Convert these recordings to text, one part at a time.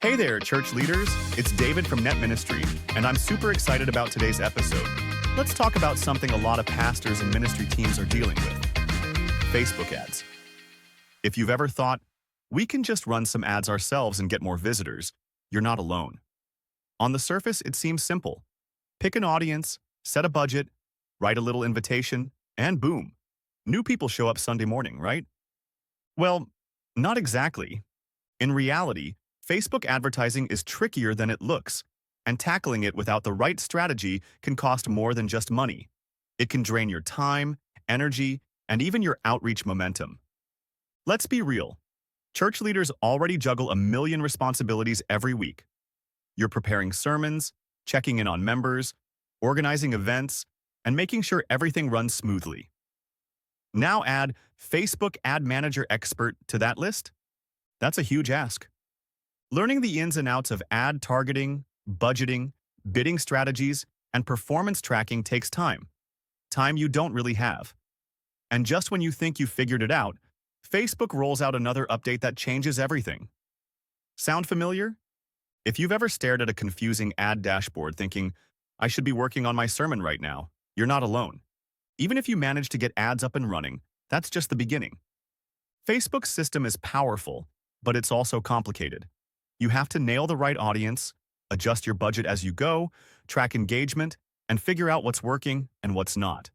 Hey there, church leaders. It's David from Net Ministry, and I'm super excited about today's episode. Let's talk about something a lot of pastors and ministry teams are dealing with: Facebook ads. If you've ever thought, we can just run some ads ourselves and get more visitors, you're not alone. On the surface, it seems simple. Pick an audience, set a budget, write a little invitation, and boom, new people show up Sunday morning, right? Well, not exactly. In reality, Facebook advertising is trickier than it looks, and tackling it without the right strategy can cost more than just money. It can drain your time, energy, and even your outreach momentum. Let's be real. Church leaders already juggle a million responsibilities every week. You're preparing sermons, checking in on members, organizing events, and making sure everything runs smoothly. Now add Facebook Ad Manager Expert to that list? That's a huge ask. Learning the ins and outs of ad targeting, budgeting, bidding strategies, and performance tracking takes time you don't really have. And just when you think you've figured it out, Facebook rolls out another update that changes everything. Sound familiar? If you've ever stared at a confusing ad dashboard thinking, I should be working on my sermon right now, you're not alone. Even if you manage to get ads up and running, that's just the beginning. Facebook's system is powerful, but it's also complicated. You have to nail the right audience, adjust your budget as you go, track engagement, and figure out what's working and what's not.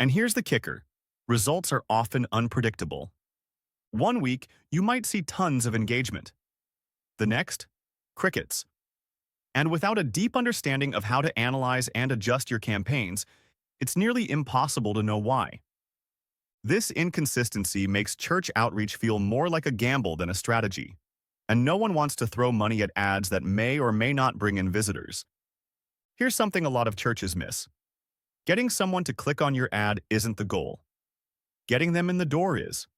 And here's the kicker: results are often unpredictable. One week, you might see tons of engagement. The next, crickets. And without a deep understanding of how to analyze and adjust your campaigns, it's nearly impossible to know why. This inconsistency makes church outreach feel more like a gamble than a strategy. And no one wants to throw money at ads that may or may not bring in visitors. Here's something a lot of churches miss. Getting someone to click on your ad isn't the goal. Getting them in the door is.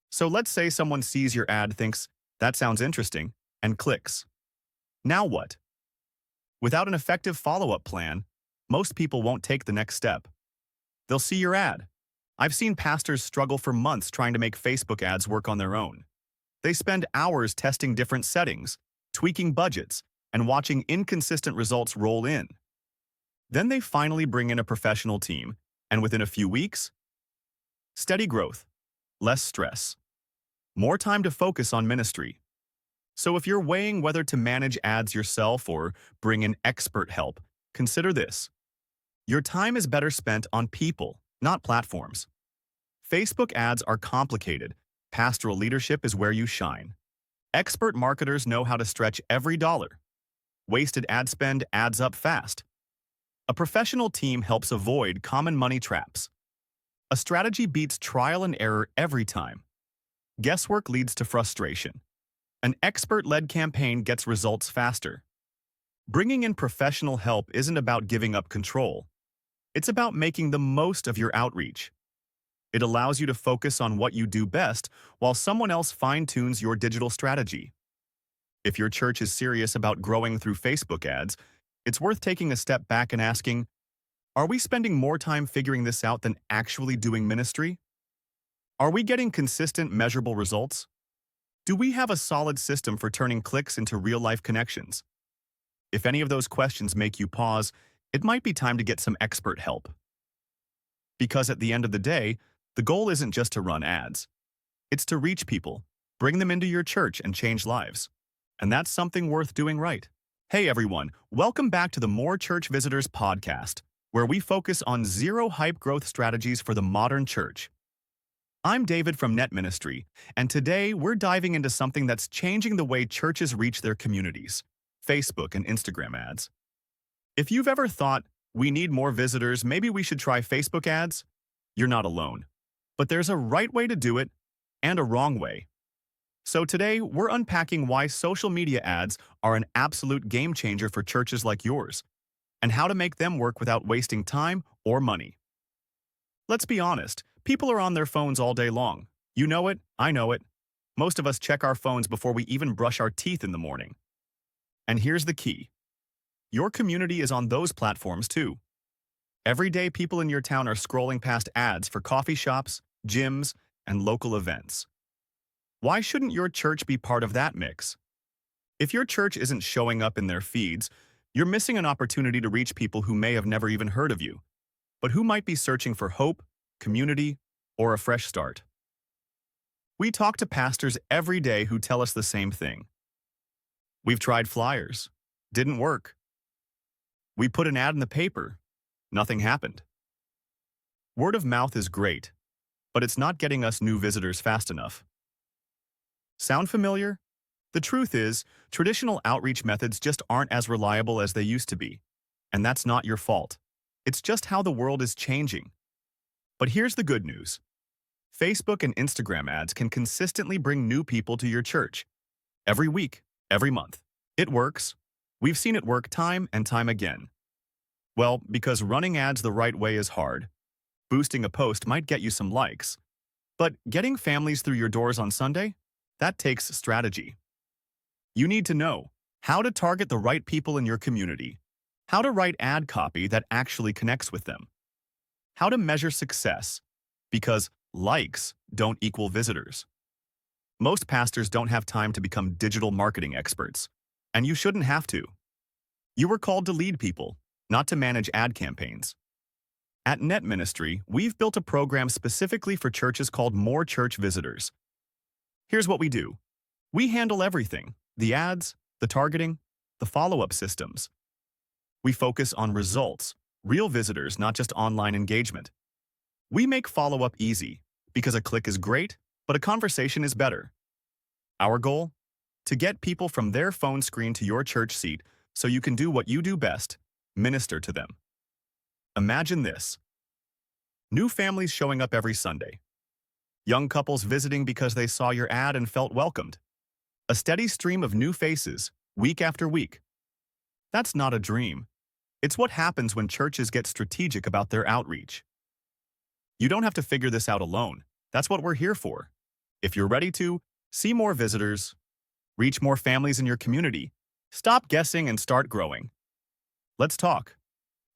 So let's say someone sees your ad, thinks, that sounds interesting, and clicks. Now what? Without an effective follow-up plan, most people won't take the next step. They'll see your ad. I've seen pastors struggle for months trying to make Facebook ads work on their own. They spend hours testing different settings, tweaking budgets, and watching inconsistent results roll in. Then they finally bring in a professional team, and within a few weeks, steady growth, less stress, more time to focus on ministry. So if you're weighing whether to manage ads yourself or bring in expert help, consider this. Your time is better spent on people, not platforms. Facebook ads are complicated. Pastoral leadership is where you shine. Expert marketers know how to stretch every dollar. Wasted ad spend adds up fast. A professional team helps avoid common money traps. A strategy beats trial and error every time. Guesswork leads to frustration. An expert-led campaign gets results faster. Bringing in professional help isn't about giving up control. It's about making the most of your outreach. It allows you to focus on what you do best while someone else fine-tunes your digital strategy. If your church is serious about growing through Facebook ads, it's worth taking a step back and asking, are we spending more time figuring this out than actually doing ministry? Are we getting consistent, measurable results? Do we have a solid system for turning clicks into real-life connections? If any of those questions make you pause, it might be time to get some expert help. Because at the end of the day, the goal isn't just to run ads. It's to reach people, bring them into your church, and change lives. And that's something worth doing right. Hey everyone, welcome back to the More Church Visitors podcast, where we focus on zero-hype growth strategies for the modern church. I'm David from Net Ministry, and today we're diving into something that's changing the way churches reach their communities: Facebook and Instagram ads. If you've ever thought, we need more visitors, maybe we should try Facebook ads, you're not alone. But there's a right way to do it and a wrong way. So today, we're unpacking why social media ads are an absolute game changer for churches like yours, and how to make them work without wasting time or money. Let's be honest, people are on their phones all day long. You know it, I know it. Most of us check our phones before we even brush our teeth in the morning. And here's the key. Your community is on those platforms too. Every day, people in your town are scrolling past ads for coffee shops, gyms, and local events. Why shouldn't your church be part of that mix? If your church isn't showing up in their feeds, you're missing an opportunity to reach people who may have never even heard of you, but who might be searching for hope, community, or a fresh start. We talk to pastors every day who tell us the same thing. We've tried flyers. Didn't work. We put an ad in the paper. Nothing happened. Word of mouth is great, but it's not getting us new visitors fast enough. Sound familiar? The truth is, traditional outreach methods just aren't as reliable as they used to be. And that's not your fault. It's just how the world is changing. But here's the good news. Facebook and Instagram ads can consistently bring new people to your church. Every week, every month. It works. We've seen it work time and time again. Well, because running ads the right way is hard. Boosting a post might get you some likes. But getting families through your doors on Sunday? That takes strategy. You need to know how to target the right people in your community, how to write ad copy that actually connects with them, how to measure success, because likes don't equal visitors. Most pastors don't have time to become digital marketing experts, and you shouldn't have to. You were called to lead people, not to manage ad campaigns. At Net Ministry, we've built a program specifically for churches called More Church Visitors. Here's what we do. We handle everything: the ads, the targeting, the follow-up systems. We focus on results, real visitors, not just online engagement. We make follow-up easy, because a click is great, but a conversation is better. Our goal? To get people from their phone screen to your church seat so you can do what you do best: minister to them. Imagine this. New families showing up every Sunday. Young couples visiting because they saw your ad and felt welcomed. A steady stream of new faces, week after week. That's not a dream. It's what happens when churches get strategic about their outreach. You don't have to figure this out alone. That's what we're here for. If you're ready to see more visitors, reach more families in your community, stop guessing and start growing. Let's talk.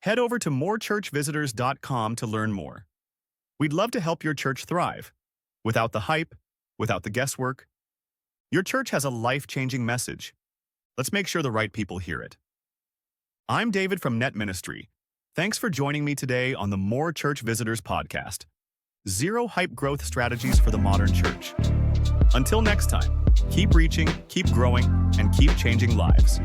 Head over to morechurchvisitors.com to learn more. We'd love to help your church thrive. Without the hype, without the guesswork. Your church has a life-changing message. Let's make sure the right people hear it. I'm David from Net Ministry. Thanks for joining me today on the More Church Visitors podcast. Zero hype growth strategies for the modern church. Until next time, keep reaching, keep growing, and keep changing lives.